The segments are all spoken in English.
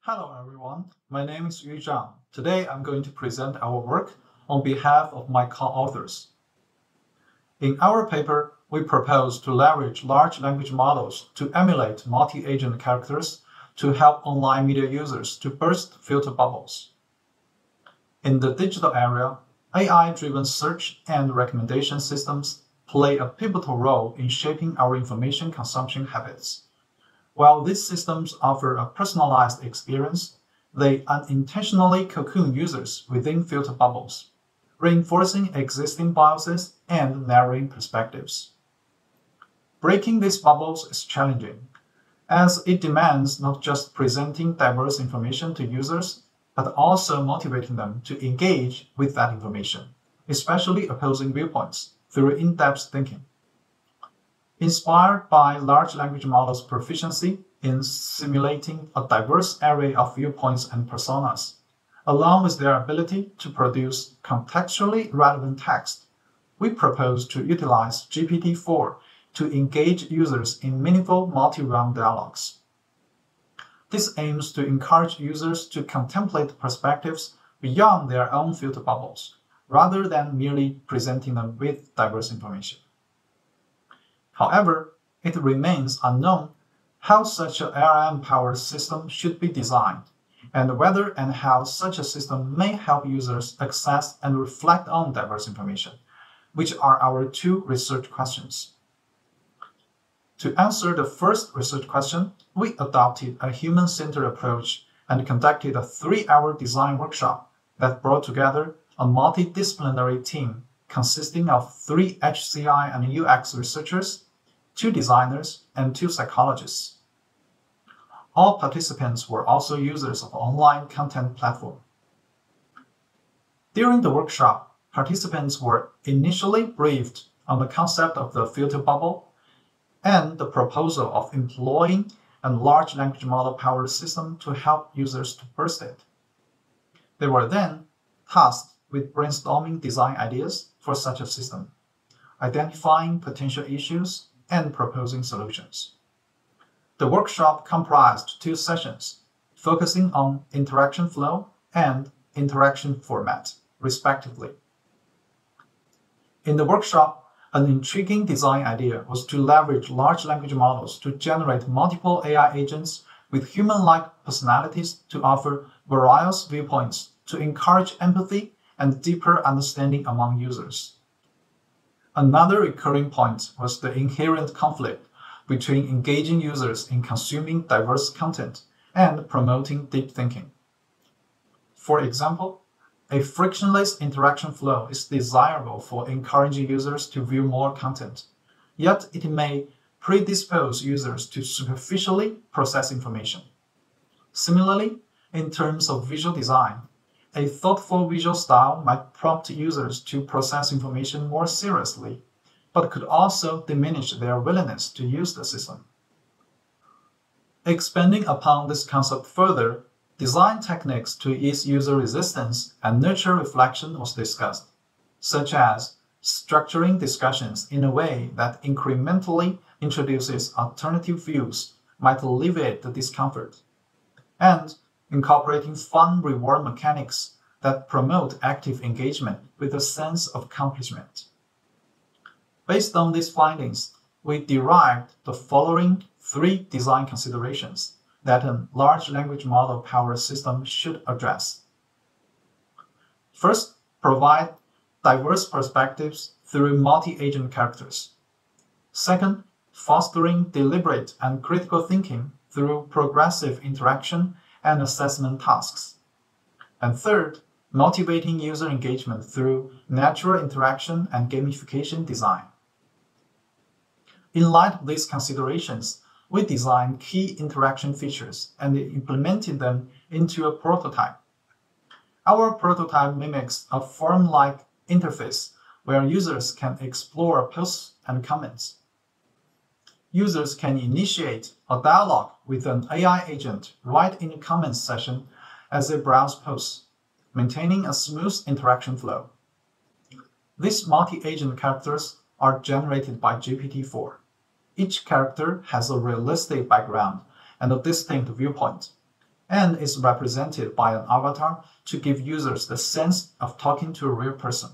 Hello everyone, my name is Zhang. Today I'm going to present our work on behalf of my co-authors. In our paper, we propose to leverage large language models to emulate multi-agent characters to help online media users to burst filter bubbles. In the digital area, AI-driven search and recommendation systems play a pivotal role in shaping our information consumption habits. While these systems offer a personalized experience, they unintentionally cocoon users within filter bubbles, reinforcing existing biases and narrowing perspectives. Breaking these bubbles is challenging, as it demands not just presenting diverse information to users, but also motivating them to engage with that information, especially opposing viewpoints, through in-depth thinking. Inspired by large language models' proficiency in simulating a diverse array of viewpoints and personas, along with their ability to produce contextually relevant text, we propose to utilize GPT-4 to engage users in meaningful multi-round dialogues. This aims to encourage users to contemplate perspectives beyond their own filter bubbles, rather than merely presenting them with diverse information. However, it remains unknown how such an LLM-powered system should be designed, and whether and how such a system may help users access and reflect on diverse information, which are our two research questions. To answer the first research question, we adopted a human-centered approach and conducted a 3-hour design workshop that brought together a multidisciplinary team consisting of 3 HCI and UX researchers, 2 designers, and 2 psychologists. All participants were also users of online content platform. During the workshop, participants were initially briefed on the concept of the filter bubble and the proposal of employing a large language model-powered system to help users to burst it. They were then tasked with brainstorming design ideas for such a system, identifying potential issues, and proposing solutions. The workshop comprised 2 sessions, focusing on interaction flow and interaction format, respectively. In the workshop, an intriguing design idea was to leverage large language models to generate multiple AI agents with human-like personalities to offer various viewpoints to encourage empathy and deeper understanding among users. Another recurring point was the inherent conflict between engaging users in consuming diverse content and promoting deep thinking. For example, a frictionless interaction flow is desirable for encouraging users to view more content, yet it may predispose users to superficially process information. Similarly, in terms of visual design, a thoughtful visual style might prompt users to process information more seriously, but could also diminish their willingness to use the system. Expanding upon this concept further, design techniques to ease user resistance and nurture reflection was discussed, such as structuring discussions in a way that incrementally introduces alternative views might alleviate the discomfort, and incorporating fun reward mechanics that promote active engagement with a sense of accomplishment. Based on these findings, we derived the following 3 design considerations that a large language model-powered system should address. First, provide diverse perspectives through multi-agent characters. Second, fostering deliberate and critical thinking through progressive interaction and assessment tasks. And third, motivating user engagement through natural interaction and gamification design. In light of these considerations, we designed key interaction features and implemented them into a prototype. Our prototype mimics a forum-like interface where users can explore posts and comments. Users can initiate a dialogue with an AI agent right in the comments section as they browse posts, maintaining a smooth interaction flow. These multi-agent characters are generated by GPT-4. Each character has a realistic background and a distinct viewpoint, and is represented by an avatar to give users the sense of talking to a real person.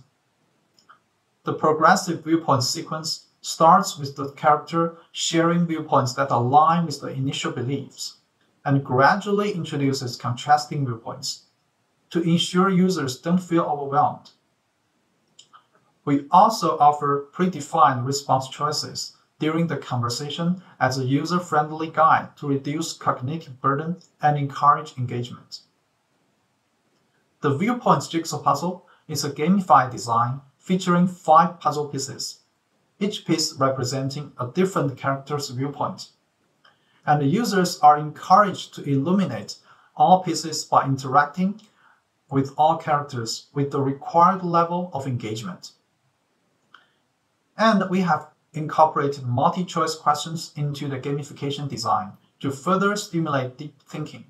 The progressive viewpoint sequence starts with the character sharing viewpoints that align with the initial beliefs, and gradually introduces contrasting viewpoints to ensure users don't feel overwhelmed. We also offer predefined response choices during the conversation as a user-friendly guide to reduce cognitive burden and encourage engagement. The Viewpoints Jigsaw Puzzle is a gamified design featuring 5 puzzle pieces, each piece representing a different character's viewpoint. And the users are encouraged to illuminate all pieces by interacting with all characters with the required level of engagement. And we have incorporated multi-choice questions into the gamification design to further stimulate deep thinking.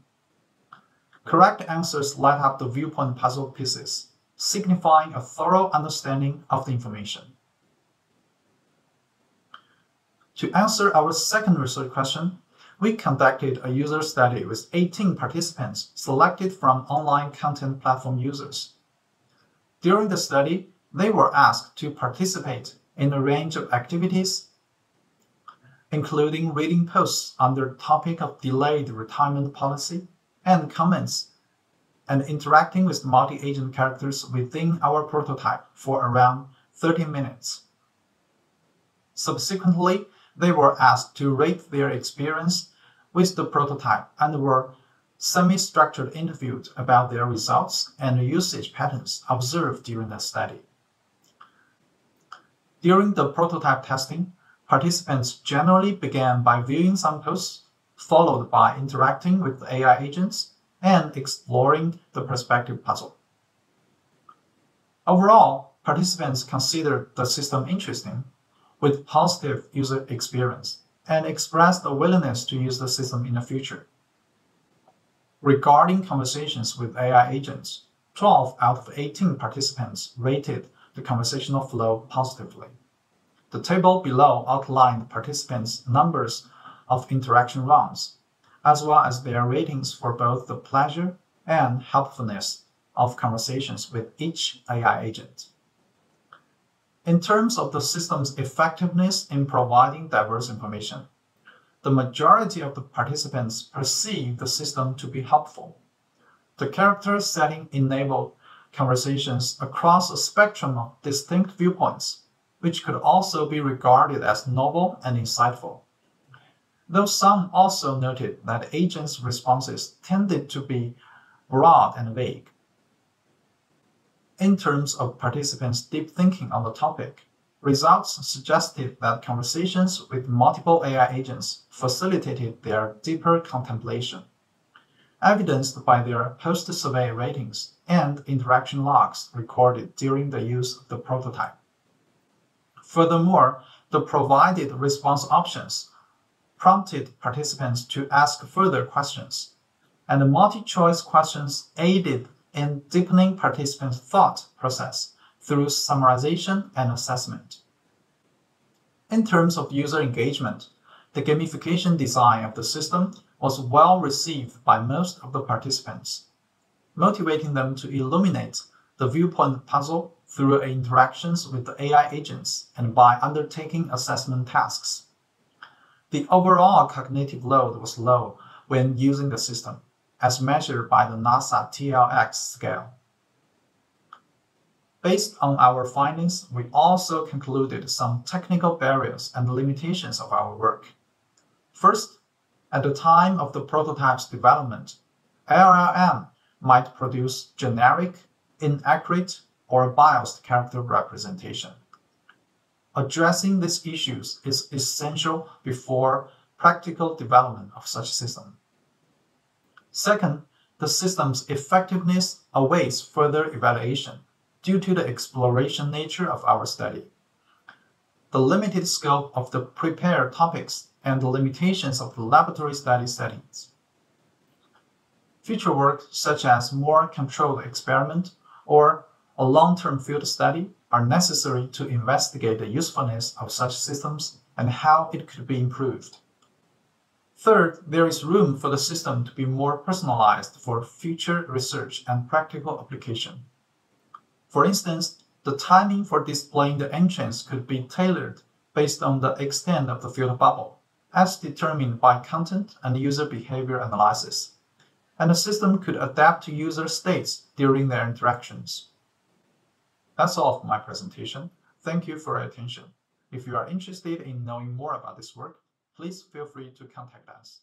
Correct answers light up the viewpoint puzzle pieces, signifying a thorough understanding of the information. To answer our second research question, we conducted a user study with 18 participants selected from online content platform users. During the study, they were asked to participate in a range of activities, including reading posts on the topic of delayed retirement policy and comments, and interacting with multi-agent characters within our prototype for around 30 minutes. Subsequently, they were asked to rate their experience with the prototype and were semi-structured interviewed about their results and usage patterns observed during the study. During the prototype testing, participants generally began by viewing some posts, followed by interacting with AI agents and exploring the perspective puzzle. Overall, participants considered the system interesting, with positive user experience, and expressed a willingness to use the system in the future. Regarding conversations with AI agents, 12 out of 18 participants rated the conversational flow positively. The table below outlined participants' numbers of interaction rounds, as well as their ratings for both the pleasure and helpfulness of conversations with each AI agent. In terms of the system's effectiveness in providing diverse information, the majority of the participants perceived the system to be helpful. The character setting enabled conversations across a spectrum of distinct viewpoints, which could also be regarded as novel and insightful. Though some also noted that agents' responses tended to be broad and vague. In terms of participants' deep thinking on the topic, results suggested that conversations with multiple AI agents facilitated their deeper contemplation, evidenced by their post-survey ratings and interaction logs recorded during the use of the prototype. Furthermore, the provided response options prompted participants to ask further questions, and the multi-choice questions aided in deepening participants' thought process through summarization and assessment. In terms of user engagement, the gamification design of the system was well received by most of the participants, motivating them to illuminate the viewpoint puzzle through interactions with the AI agents and by undertaking assessment tasks. The overall cognitive load was low when using the system, as measured by the NASA TLX scale. Based on our findings, we also concluded some technical barriers and limitations of our work. First, at the time of the prototype's development, LLM might produce generic, inaccurate, or biased character representation. Addressing these issues is essential before practical development of such system. Second, the system's effectiveness awaits further evaluation due to the exploration nature of our study, the limited scope of the prepared topics, and the limitations of the laboratory study settings. Future work, such as more controlled experiment or a long-term field study, are necessary to investigate the usefulness of such systems and how it could be improved. Third, there is room for the system to be more personalized for future research and practical application. For instance, the timing for displaying the entrance could be tailored based on the extent of the field bubble, as determined by content and user behavior analysis. And the system could adapt to user states during their interactions. That's all for my presentation. Thank you for your attention. If you are interested in knowing more about this work, please feel free to contact us.